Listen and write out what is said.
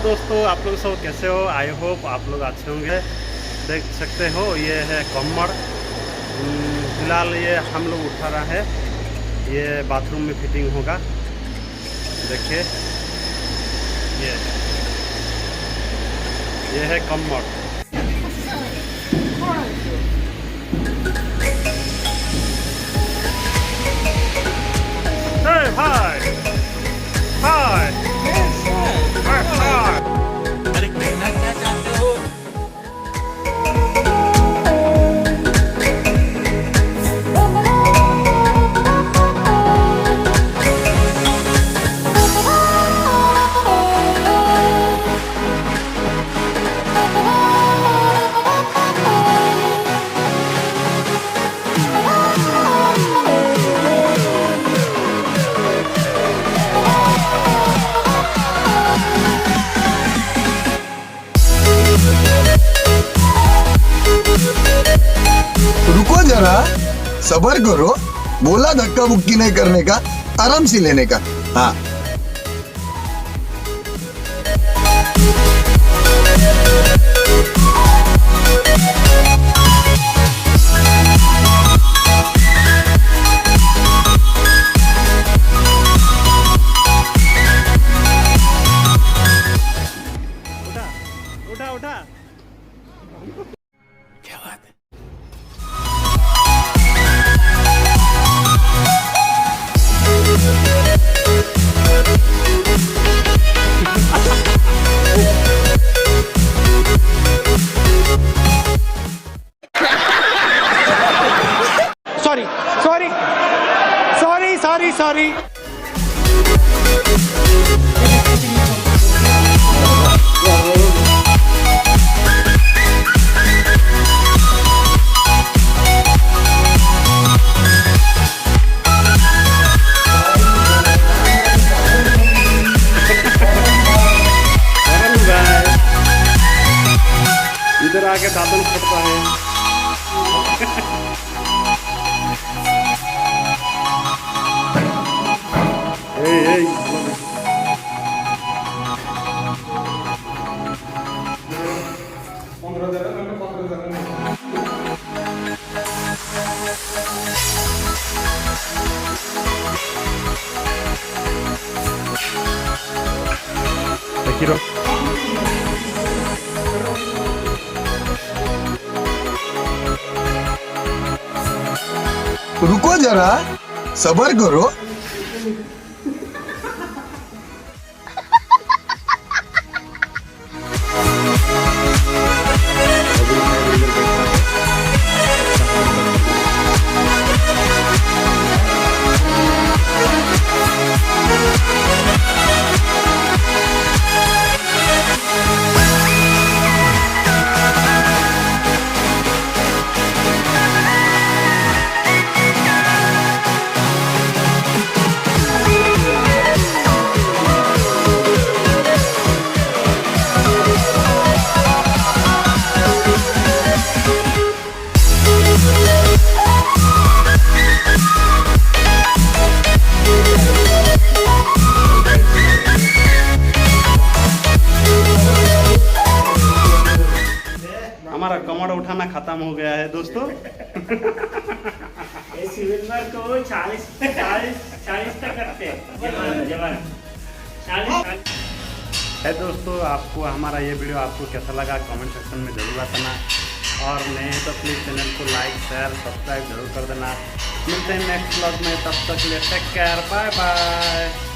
दोस्तों, आप लोग सब कैसे हो? आई होप आप लोग अच्छे होंगे। देख सकते हो ये है कमर। फिलहाल ये हम लोग उठा रहा है, ये बाथरूम में फिटिंग होगा। देखिए ये है कमर। Hey, hi! Hi! Hi, hi! रुको जरा, सबर करो। बोला धक्का मुक्की नहीं करने का, आराम से लेने का। हाँ, उठा उठा उठा। क्या बात है? सॉरी। इधर आके दादन फटता है। Hey. Quiero. रुको जरा, सबर करो। हमारा कमर उठाना खत्म हो गया है दोस्तों। सिविल को 40 तक करते जवान 40। है दोस्तों, आपको हमारा ये वीडियो आपको कैसा लगा कमेंट सेक्शन में ज़रूर बताना, और नहीं तो प्लीज़ चैनल को लाइक शेयर सब्सक्राइब जरूर कर देना। मिलते हैं नेक्स्ट व्लॉग में, तब तक के लिए टेक केयर, बाय बाय।